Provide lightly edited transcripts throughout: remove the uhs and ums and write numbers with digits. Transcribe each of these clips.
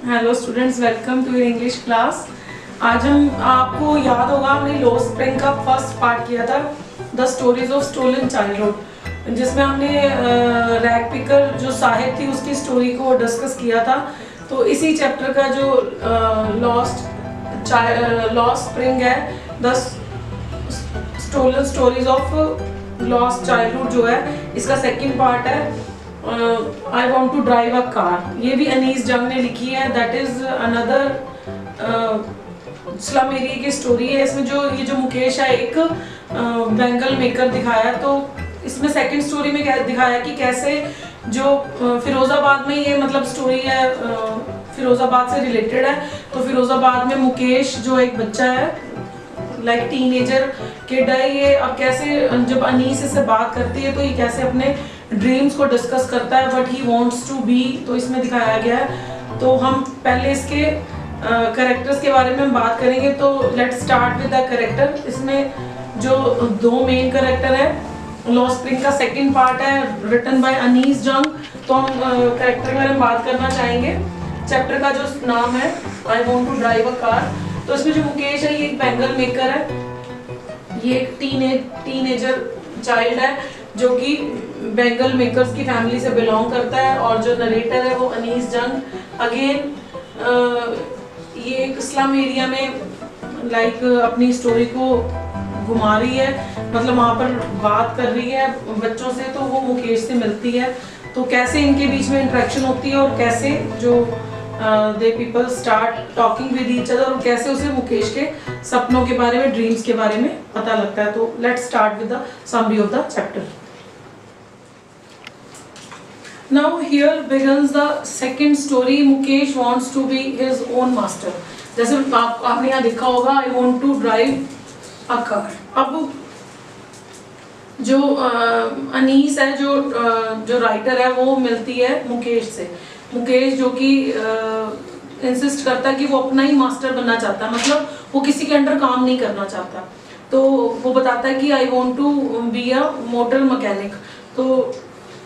Hello students, welcome to your English class. आज हम आपको याद होगा हमने लो स्प्रिंग का फर्स्ट पार्ट किया था, the stories of stolen childhood, जिसमें हमने रैग पिकर जो साहिब थी उसकी स्टोरी को डिस्कस किया था। तो इसी चैप्टर का जो लॉस्ट स्प्रिंग है, the stolen stories of lost childhood जो है, इसका सेकंड पार्ट है I want to drive a car. ये भी अनीस जंग ने लिखी है। That is another slum area की स्टोरी है। इसमें जो ये जो मुकेश है एक बैंगल मेकर दिखाया, तो इसमें सेकंड स्टोरी में क्या दिखाया कि कैसे जो फिरोजाबाद में ये मतलब स्टोरी है, फिरोजाबाद से रिलेटेड है। तो फिरोजाबाद में मुकेश जो एक बच्चा है, लाइक टीनेजर किड है ये, अब कैसे जब अनीस इससे बात करती है तो ये कैसे अपने ड्रीम्स को डिस्कस करता है, what he wants to be, तो इसमें दिखाया गया है। तो हम पहले इसके कैरेक्टर्स के बारे में हम बात करेंगे। तो let's start with the character. इसमें जो दो मेन कैरेक्टर है, लॉस्ट स्प्रिंग का सेकंड पार्ट है रिटन बाय अनीस जंग। तो हम कैरेक्टर के बारे में बात करना चाहेंगे। चैप्टर का जो नाम है I want to drive a car. तो इसमें जो मुकेश है ये एक बैंगल मेकर है, ये एक टीनेजर चाइल्ड है जो कि बैंगल मेकर्स की फैमिली से बिलोंग करता है। और जो नरेटर है वो अनीस जंग। अगेन ये एक स्लम एरिया में लाइक अपनी स्टोरी को घुमा रही है, मतलब वहाँ पर बात कर रही है बच्चों से, तो वो मुकेश से मिलती है। तो कैसे इनके बीच में इंटरेक्शन होती है और कैसे जो they people start talking with each other, और कैसे उसे मुकेश के सपनों के बारे में, ड्रीम्स के बारे में पता लगता है। तो let's start with the summary of the chapter. Now here begins the second story. Mukesh wants to be his own master. जैसे आपने यहाँ देखा होगा I want to drive a car। अब जो अनीस है, जो राइटर है, वो मिलती है मुकेश से। मुकेश जो कि इंसिस्ट करता है कि वो अपना ही मास्टर बनना चाहता है, मतलब वो किसी के अंडर काम नहीं करना चाहता। तो वो बताता है कि I want to be a motor mechanic. तो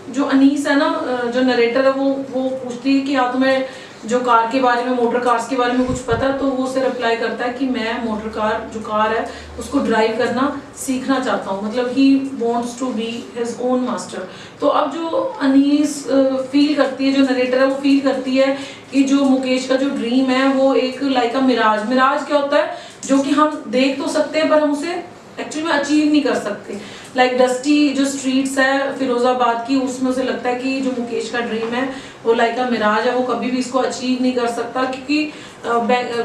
जो अनीस है ना, जो नरेटर है, वो पूछती है कि हाँ तुम्हें जो कार के बारे में, मोटर कार्स के बारे में कुछ पता है? तो वो उसे रिप्लाई करता है कि मैं मोटर कार, जो कार है उसको ड्राइव करना सीखना चाहता हूँ, मतलब he wants to be his own master. तो अब जो अनीस फील करती है, जो नरेटर है वो फील करती है कि जो मुकेश का जो ड्रीम है वो एक लाइक अ मिराज। मिराज क्या होता है? जो कि हम देख तो सकते हैं पर हम उसे एक्चुअली में अचीव नहीं कर सकते। लाइक डस्टी जो स्ट्रीट्स है फिरोजाबाद की, उसमें उसे लगता है कि जो मुकेश का ड्रीम है वो लाइक अ मिराज है, वो कभी भी इसको अचीव नहीं कर सकता, क्योंकि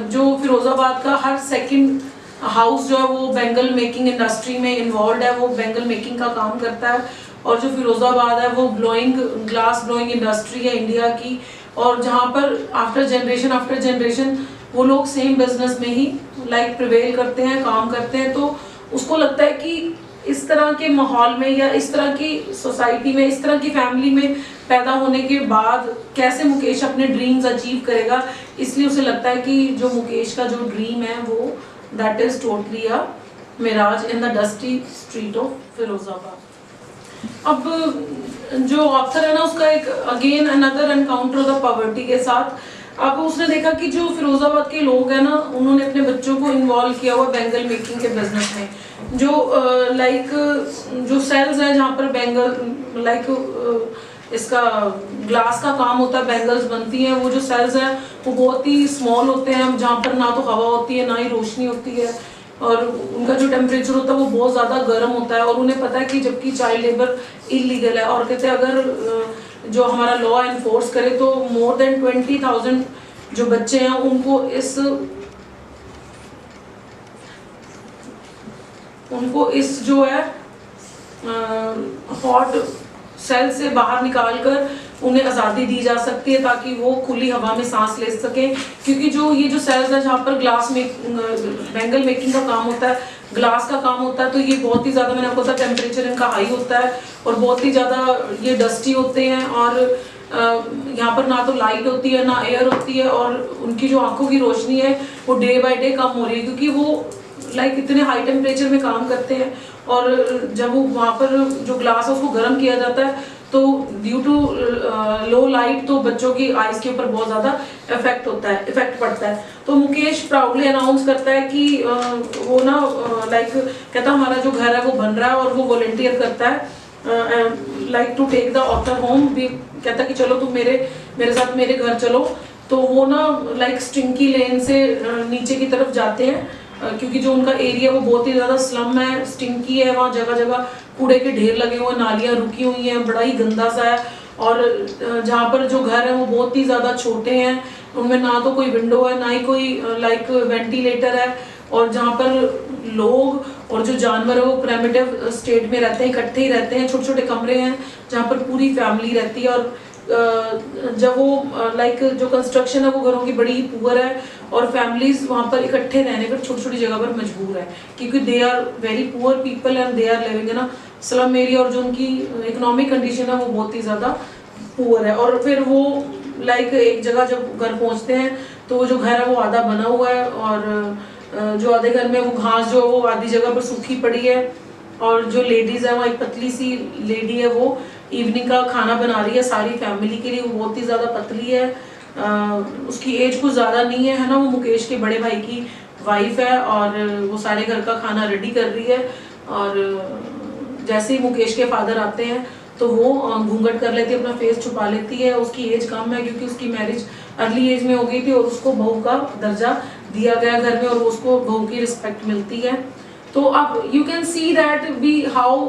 जो फिरोजाबाद का हर सेकंड हाउस जो है वो बैंगल मेकिंग इंडस्ट्री में इन्वॉल्व है, वो बैंगल मेकिंग का काम करता है। और जो फिरोजाबाद है वो ग्लास ब्लोइंग इंडस्ट्री है इंडिया की, और जहाँ पर आफ्टर जनरेशन वो लोग सेम बिजनेस में ही लाइक प्रिवेल करते हैं, काम करते हैं। तो उसको लगता है कि इस तरह के माहौल में या इस तरह की सोसाइटी में, इस तरह की फैमिली में पैदा होने के बाद कैसे मुकेश अपने ड्रीम्स अचीव करेगा। इसलिए उसे लगता है कि जो मुकेश का जो ड्रीम है वो that is totally a mirage in the dusty street of Firozabad. अब जो ऑथर है ना, उसका एक again another encounter of the poverty के साथ। अब उसने देखा कि जो फिरोजाबाद के लोग हैं ना, उन्होंने अपने बच्चों को इन्वॉल्व किया हुआ बैंगल मेकिंग के बिजनेस में। जो लाइक जो सेल्स हैं जहाँ पर बैंगल लाइक इसका ग्लास का काम होता है, बैंगल्स बनती हैं, वो जो सेल्स हैं वो बहुत ही स्मॉल होते हैं, जहाँ पर ना तो हवा होती है ना ही रोशनी होती है, और उनका जो टेम्परेचर होता है वो बहुत ज़्यादा गर्म होता है। और उन्हें पता है कि जबकि चाइल्ड लेबर इलीगल है, और कहते हैं अगर जो हमारा लॉ एनफोर्स करे तो मोर देन 20,000 जो बच्चे हैं उनको इस जो है हॉट सेल से बाहर निकालकर उन्हें आज़ादी दी जा सकती है, ताकि वो खुली हवा में सांस ले सके। क्योंकि जो ये जो सेल्स है जहाँ पर बैंगल मेकिंग का काम होता है, ग्लास का काम होता है, तो ये बहुत ही ज़्यादा, मैंने आपको बताया, टेम्परेचर इनका हाई होता है और बहुत ही ज़्यादा ये डस्टी होते हैं। और यहाँ पर ना तो लाइट होती है ना एयर होती है, और उनकी जो आंखों की रोशनी है वो डे बाय डे कम हो रही है, क्योंकि वो लाइक इतने हाई टेम्परेचर में काम करते हैं। और जब वो वहाँ पर जो ग्लास है उसको गर्म किया जाता है, तो ड्यू टू लो लाइट तो बच्चों की आइज के ऊपर बहुत ज़्यादा इफेक्ट पड़ता है। तो मुकेश प्राउडली अनाउंस करता है कि वो ना लाइक कहता हमारा जो घर है वो बन रहा है, और वो वॉलंटियर करता है like to take the author home भी, कहता कि चलो तुम मेरे साथ मेरे घर चलो। तो वो ना लाइक स्टिंकी लेन से नीचे की तरफ जाते हैं, क्योंकि जो उनका एरिया वो बहुत ही ज़्यादा स्लम है, स्टिंकी है, वहाँ जगह जगह कूड़े के ढेर लगे हुए, नालियाँ रुकी हुई हैं, बड़ा ही गंदा सा है। और जहाँ पर जो घर है वो बहुत ही ज़्यादा छोटे हैं, उनमें ना तो कोई विंडो है ना ही कोई लाइक वेंटिलेटर है, और जहाँ पर लोग और जो जानवर है वो प्रिमिटिव स्टेट में रहते हैं, इकट्ठे ही रहते हैं, छोटे छोटे कमरे हैं जहाँ पर पूरी फैमिली रहती है। और जब वो लाइक जो कंस्ट्रक्शन है वो घरों की बड़ी ही पुअर है, और फैमिलीज वहाँ पर इकट्ठे रहने पर छोटी छोटी जगह पर मजबूर है, क्योंकि they are very poor people and they are living in a slum area, और जो उनकी इकोनॉमिक कंडीशन है वो बहुत ही ज़्यादा पुअर है। और फिर वो लाइक एक जगह जब घर पहुँचते हैं तो वो जो घर है वो आधा बना हुआ है, और जो आधे घर में वो घास जो वो आधी जगह पर सूखी पड़ी है, और जो लेडीज़ है वो एक पतली सी लेडी है, वो इवनिंग का खाना बना रही है सारी फैमिली के लिए। वो बहुत ही ज़्यादा पतली है, उसकी एज कुछ ज़्यादा नहीं है ना, वो मुकेश के बड़े भाई की वाइफ है, और वो सारे घर का खाना रेडी कर रही है। और जैसे ही मुकेश के फादर आते हैं तो वो घूंघट कर लेती है, अपना फेस छुपा लेती है। उसकी एज कम है क्योंकि उसकी मैरिज अर्ली एज में हो गई थी, और उसको बहू का दर्जा दिया गया घर में, और उसको बहू की रिस्पेक्ट मिलती है। तो अब you can see that be how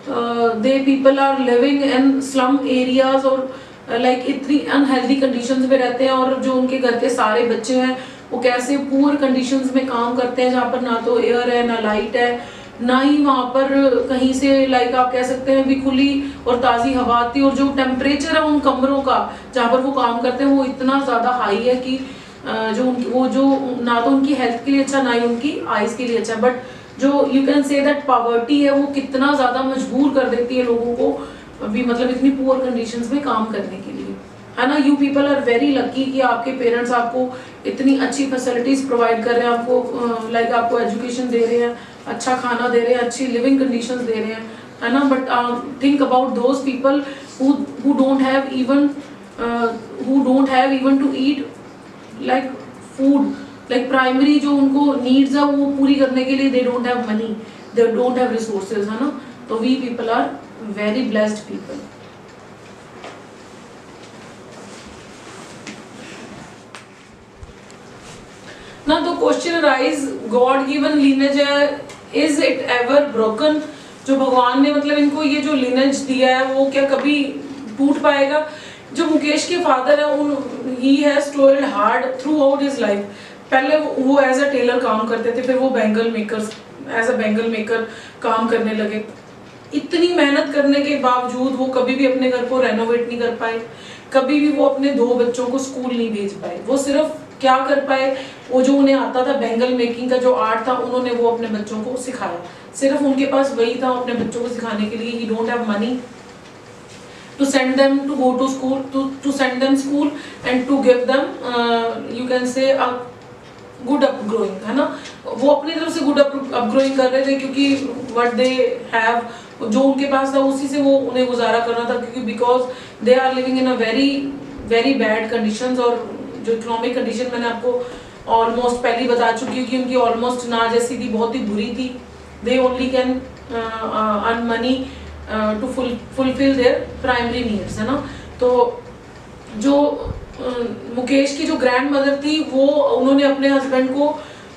they people are living in slum areas, और लाइक इतनी अनहेल्दी कंडीशंस में रहते हैं, और जो उनके घर के सारे बच्चे हैं वो कैसे पुअर कंडीशंस में काम करते हैं, जहाँ पर ना तो एयर है ना लाइट है, ना ही वहाँ पर कहीं से लाइक आप कह सकते हैं भी खुली और ताज़ी हवा आती है। और जो टेम्परेचर है उन कमरों का जहाँ पर वो काम करते हैं वो इतना ज़्यादा हाई है कि जो उनकी वो जो ना तो उनकी हेल्थ के लिए अच्छा ना ही उनकी आइज़ के लिए अच्छा। बट जो you can say that poverty है वो कितना ज़्यादा मजबूर कर देती है लोगों को भी, मतलब इतनी पुअर कंडीशंस में काम करने के लिए, है ना। You people are very lucky कि आपके पेरेंट्स आपको इतनी अच्छी फैसिलिटीज प्रोवाइड कर रहे हैं, आपको लाइक आपको एजुकेशन दे रहे हैं, अच्छा खाना दे रहे हैं, अच्छी लिविंग कंडीशंस दे रहे हैं, है ना। But think about those people who don't have even to eat like food, like primary जो उनको नीड्स है वो पूरी करने के लिए they don't have money, they don't have resources, है ना। तो we people are very blessed people. ना तो question arise, god given lineage है, इज इट एवर ब्रोकन? जो भगवान ने मतलब इनको ये जो लीनेज दिया है वो क्या कभी टूट पाएगा? जो मुकेश के फादर है he has toiled hard throughout his life. पहले वो एज अ टेलर काम करते थे, फिर वो बैंगल मेकर काम करने लगे। इतनी मेहनत करने के बावजूद वो कभी भी अपने घर को रेनोवेट नहीं कर पाए, कभी भी वो अपने 2 बच्चों को स्कूल नहीं भेज पाए। वो सिर्फ क्या कर पाए, वो जो उन्हें आता था बैंगल मेकिंग का जो आर्ट था उन्होंने वो अपने बच्चों को सिखाया, सिर्फ उनके पास वही था अपने बच्चों को सिखाने के लिए। ही don't have money to send them to go to school, to send them school and to give them you can say a good upgrowing, है ना। वो अपनी तरफ से good upgrowing कर रहे थे क्योंकि what they have, जो उनके पास था उसी से वो उन्हें गुजारा करना था, क्योंकि because they are living in a very bad conditions। और जो इकोनॉमिक कंडीशन मैंने आपको ऑलमोस्ट पहले बता चुकी हूँ कि उनकी ऑलमोस्ट ना जैसी थी, बहुत ही बुरी थी। they only can earn money to fulfill their primary needs, है ना। तो जो मुकेश की जो ग्रैंड मदर थी वो उन्होंने अपने हस्बैंड को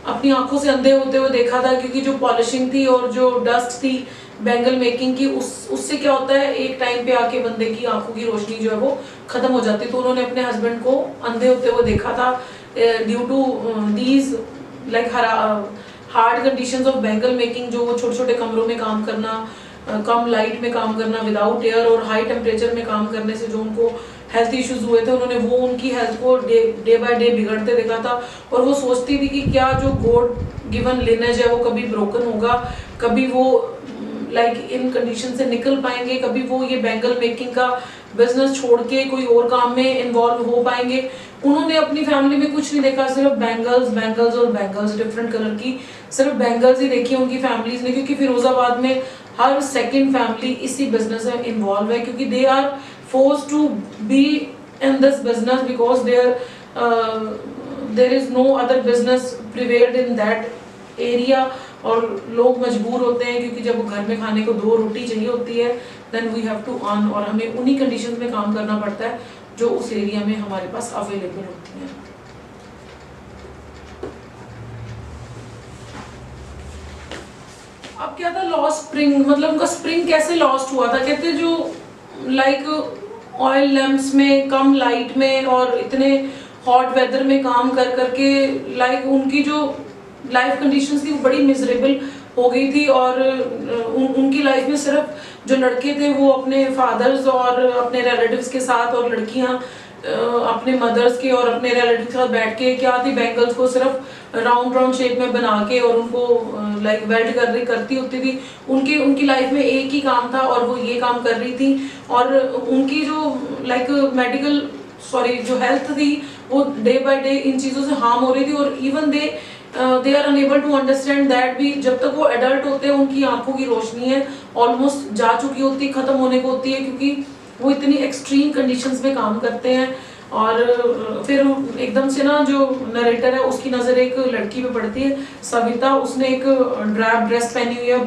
अपनी आंखों से अंधे होते हुए देखा था, क्योंकि जो पॉलिशिंग थी और जो डस्ट थी बैंगल मेकिंग की उससे क्या होता है, एक टाइम पे आके बंदे की आंखों की रोशनी जो है वो खत्म हो जाती। तो उन्होंने अपने हस्बैंड को अंधे होते हुए देखा था due to these like hard conditions of bangle making, जो वो छोटे छोटे कमरों में काम करना, कम लाइट में काम करना, विदाउट एयर और हाई टेम्परेचर में काम करने से जो उनको हेल्थ इश्यूज हुए थे, उन्होंने वो उनकी हेल्थ को डे बाय डे बिगड़ते देखा था। और वो सोचती थी कि क्या जो गॉड गिवन लिनेज है वो कभी ब्रोकन होगा, कभी वो लाइक इन कंडीशन से निकल पाएंगे, कभी वो ये बैंगल मेकिंग का बिजनेस छोड़ के कोई और काम में इन्वॉल्व हो पाएंगे। उन्होंने अपनी फैमिली में कुछ नहीं देखा, सिर्फ बैंगल्स और बैंगल्स डिफरेंट कलर की, सिर्फ बैंगल्स ही देखी उनकी फैमिलीज ने, क्योंकि फिरोजाबाद में हर सेकंड फैमिली इसी बिजनेस में इन्वॉल्व है, क्योंकि they are forced to be in this business because there is no other business prevailed in that area, और लोग मजबूर होते हैं क्योंकि जब घर में खाने को 2 रोटी चाहिए होती है, then we have to earn, और हमें उन्हीं कंडीशंस में काम करना पड़ता है जो उस एरिया में हमारे पास अवेलेबल होती हैं। अब क्या था लॉस्ट स्प्रिंग, मतलब उनका स्प्रिंग कैसे लॉस्ट हुआ था, कहते जो लाइक ऑयल लैम्प्स में कम लाइट में और इतने हॉट वेदर में काम कर करके लाइक उनकी जो लाइफ कंडीशंस थी वो बड़ी मिजरेबल हो गई थी, और उनकी लाइफ में सिर्फ जो लड़के थे वो अपने फादर्स और अपने रिलेटिव्स के साथ, और लड़कियां अपने मदर्स के और अपने रिलेटिव के साथ बैठ के क्या थी बैंगल्स को सिर्फ राउंड शेप में बना के और उनको लाइक वेल्ड करती होती थी। उनकी लाइफ में एक ही काम था और वो ये काम कर रही थी, और उनकी जो लाइक जो हेल्थ थी वो डे बाय डे इन चीज़ों से हार्म हो रही थी, और even they are unable to understand that भी जब तक वो एडल्ट होते हैं उनकी आंखों की रोशनी है ऑलमोस्ट जा चुकी होती है, खत्म होने को होती है, क्योंकि वो इतनी एक्सट्रीम कंडीशंस में काम करते हैं। और फिर एकदम से ना जो नरेटर है उसकी नज़र एक लड़की पे पड़ती है, सविता। उसने एक ड्रैप ड्रेस पहनी हुई है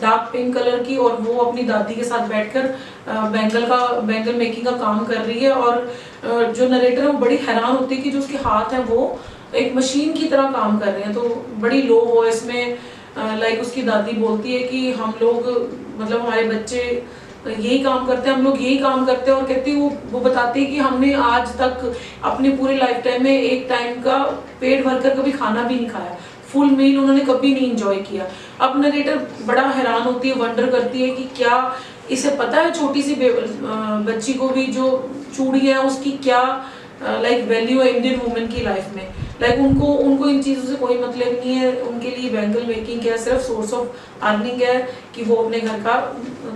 डार्क पिंक कलर की, और वो अपनी दादी के साथ बैठकर बैंगल मेकिंग का काम कर रही है। और जो नरेटर है वो बड़ी हैरान होती है कि जो उसके हाथ हैं वो एक मशीन की तरह काम कर रहे हैं। तो बड़ी लो वॉइस में लाइक उसकी दादी बोलती है कि हम लोग मतलब हमारे बच्चे यही काम करते हैं, हम लोग यही काम करते हैं, और कहती है वो बताती है कि हमने आज तक अपने पूरे लाइफ टाइम में एक टाइम का पेट भरकर कभी खाना भी नहीं खाया, फुल मील उन्होंने कभी नहीं इंजॉय किया। अब नरेटर बड़ा हैरान होती है, वंडर करती है कि क्या इसे पता है छोटी सी बच्ची को भी जो चूड़ी है उसकी क्या लाइक वैल्यू है इंडियन वुमेन की लाइफ में। लाइक उनको इन चीज़ों से कोई मतलब नहीं है, उनके लिए बैंगल मेकिंग क्या सिर्फ सोर्स ऑफ अर्निंग है कि वो अपने घर का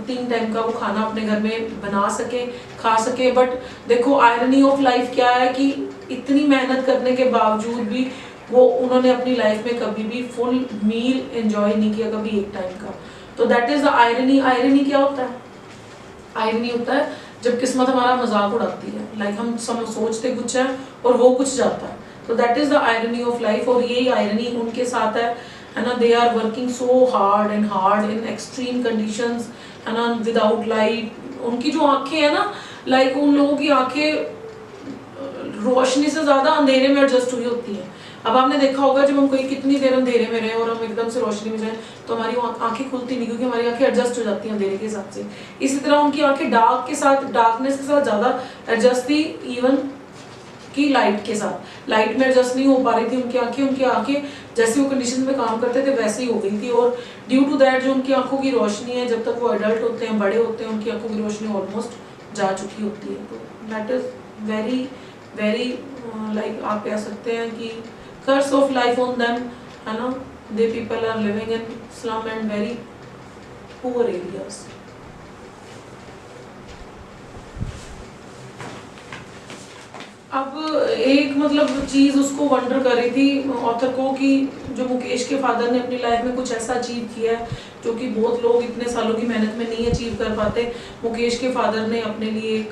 3 टाइम का वो खाना अपने घर में बना सके, खा सके। बट देखो आयरनी ऑफ लाइफ क्या है कि इतनी मेहनत करने के बावजूद भी वो उन्होंने अपनी लाइफ में कभी भी फुल मील एंजॉय नहीं किया, कभी एक टाइम का। तो that is the irony. Irony क्या होता है? आयरनी होता है जब किस्मत हमारा मजाक उड़ाती है, लाइक हम सोचते कुछ है और हो कुछ जाता है। तो that is the irony of life, और यही आयरनी उनके साथ है ना। They are working so hard in extreme conditions, है ना, विदाउट लाइट। उनकी जो आंखें है ना, लाइक उन लोगों की आंखें रोशनी से ज्यादा अंधेरे में एडजस्ट हुई होती है। अब आपने देखा होगा जब हम कोई कितनी देर अंधेरे में रहे और हम एकदम से रोशनी में जाए तो हमारी आंखें खुलती नहीं, क्योंकि हमारी आंखें एडजस्ट हो जाती हैं अंधेरे के हिसाब से। इसी तरह उनकी आंखें डार्कनेस के साथ ज्यादा एडजस्ट थी, इवन की लाइट के साथ। लाइट में एडजस्ट नहीं हो पा रही थी उनकी आंखें जैसे वो कंडीशन में काम करते थे वैसे ही हो गई थी। और ड्यू टू दैट जो उनकी आंखों की रोशनी है, जब तक वो एडल्ट होते हैं, बड़े होते हैं, उनकी आंखों की रोशनी ऑलमोस्ट जा चुकी होती है। तो that is very very like आप कह सकते हैं कि curse of life on them, है ना। They people are living in slum and very poor areas. अब एक मतलब चीज उसको वंडर कर रही थी ऑथर को कि जो मुकेश के फादर ने अपनी लाइफ में कुछ ऐसा अचीव किया है जो कि बहुत लोग इतने सालों की मेहनत में नहीं अचीव कर पाते। मुकेश के फादर ने अपने लिए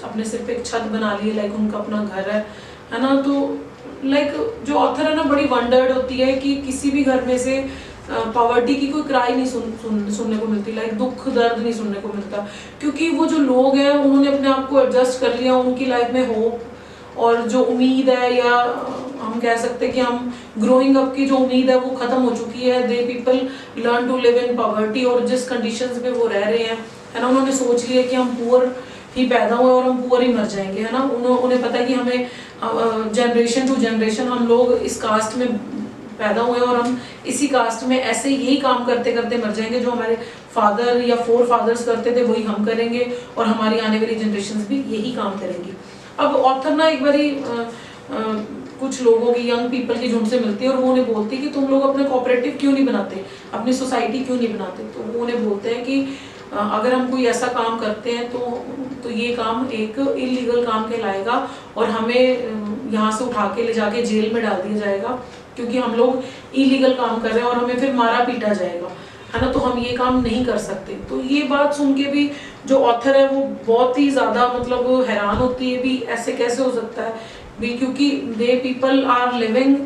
अपने सिर पे एक छत बना ली है, लाइक उनका अपना घर है ना। तो लाइक जो ऑथर है ना बड़ी वंडर्ड होती है कि किसी भी घर में से पॉवर्टी की कोई क्राई नहीं सुनने को मिलती, लाइक दुख दर्द नहीं सुनने को मिलता, क्योंकि वो जो लोग हैं उन्होंने अपने आप को एडजस्ट कर लिया। उनकी लाइफ में होप और जो उम्मीद है, या हम कह सकते हैं कि हम ग्रोइंग अप की जो उम्मीद है वो खत्म हो चुकी है। They people learn to live in poverty, और जिस कंडीशंस में वो रह रहे हैं, है ना, उन्होंने सोच लिया कि हम पुअर ही पैदा हुए और हम पुअर ही मर जाएंगे, है ना। उन्हें पता है कि हमें जनरेशन टू जनरेशन हम लोग इस कास्ट में पैदा हुए और हम इसी कास्ट में ऐसे यही काम करते करते मर जाएंगे। जो हमारे फादर या फोर फादर्स करते थे वही हम करेंगे, और हमारी आने वाली जनरेशन भी यही काम करेंगी। अब ऑथर ना एक बारी कुछ लोगों की यंग पीपल की झुंड से मिलती है और वो उन्हें बोलती है कि तुम लोग अपने कोऑपरेटिव क्यों नहीं बनाते, अपनी सोसाइटी क्यों नहीं बनाते। तो वो उन्हें बोलते हैं कि अगर हम कोई ऐसा काम करते हैं तो ये काम एक इलीगल काम कहलाएगा और हमें यहाँ से उठा के ले जाके जेल में डाल दिया जाएगा, क्योंकि हम लोग इलीगल काम कर रहे हैं और हमें फिर मारा पीटा जाएगा। है ना, तो हम ये काम नहीं कर सकते। तो ये बात सुन के भी जो ऑथर है वो बहुत ही ज़्यादा मतलब हैरान होती है भी ऐसे कैसे हो सकता है भी, क्योंकि they people are living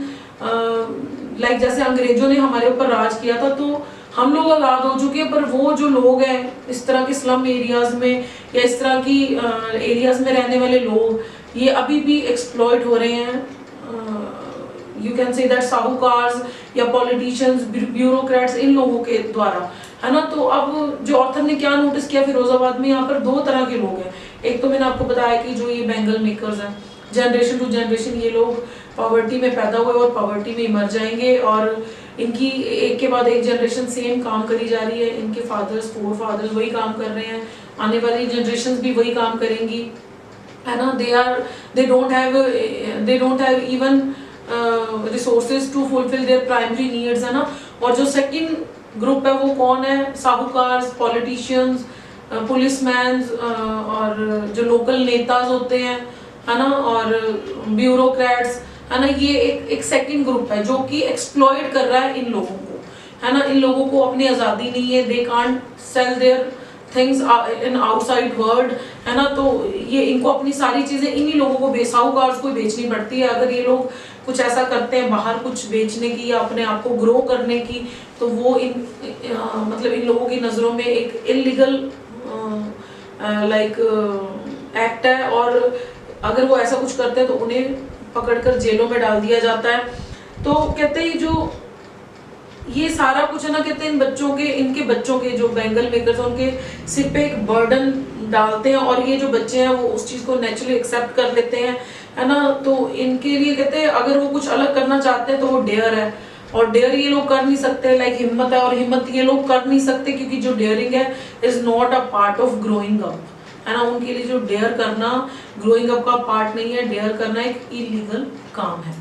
like जैसे अंग्रेजों ने हमारे ऊपर राज किया था तो हम लोग आज़ाद हो चुके हैं, पर वो जो लोग हैं इस तरह के स्लम एरियाज में या इस तरह की एरियाज में रहने वाले लोग, ये अभी भी एक्सप्लॉइट हो रहे हैं। You can say that sahukars या पॉलिटिशियंस, ब्यूरोक्रेट्स, इन लोगों के द्वारा, है ना। तो अब जो ऑथर ने क्या नोटिस किया फिरोजाबाद में, यहाँ पर दो तरह के लोग हैं। एक तो मैंने आपको बताया कि जो ये बैंगल मेकर्स हैं, जनरेशन टू जनरेशन ये लोग पॉवर्टी में पैदा हुए और पॉवर्टी में मर जाएंगे, और इनकी एक के बाद एक जनरेशन सेम काम करी जा रही है। इनके फादर्स, फोर फादर्स वही काम कर रहे हैं, आने वाली जनरेशन भी वही काम करेंगी, है ना। They don't have even resources to fulfil their primary needs, है ना। और जो सेकंड ग्रुप है वो कौन है, साहूकार्स, पॉलिटिशियंस, पुलिसमैन और जो लोकल नेताज होते हैं, है ना, और ब्यूरोक्रेट्स, है ना। ये एक सेकंड ग्रुप है जो कि एक्सप्लॉइट कर रहा है इन लोगों को, है ना। इन लोगों को अपनी आज़ादी नहीं है, they can't sell their things in outside world, है ना। तो ये इनको अपनी सारी चीज़ें इन्हीं लोगों को, साहूकार्स को बेचनी पड़ती है। अगर ये लोग कुछ ऐसा करते हैं बाहर कुछ बेचने की या अपने आप को ग्रो करने की, तो वो मतलब इन लोगों की नज़रों में एक इलीगल लाइक एक्ट है, और अगर वो ऐसा कुछ करते हैं तो उन्हें पकड़कर जेलों में डाल दिया जाता है। तो कहते हैं जो ये सारा कुछ है ना, कहते हैं इनके बच्चों के जो बैंगल मेकर्स हैं उनके सिर पे एक बर्डन डालते हैं, और ये जो बच्चे हैं वो उस चीज़ को नेचुरली एक्सेप्ट कर लेते हैं, है ना। तो इनके लिए कहते हैं अगर वो कुछ अलग करना चाहते हैं तो वो डेयर है, और डेयर ये लोग कर नहीं सकते, लाइक हिम्मत है, और हिम्मत ये लोग कर नहीं सकते क्योंकि जो डेयरिंग है is not a part of growing up, है ना। उनके लिए जो डेयर करना ग्रोइंग अप का पार्ट नहीं है, डेयर करना एक इलीगल काम है।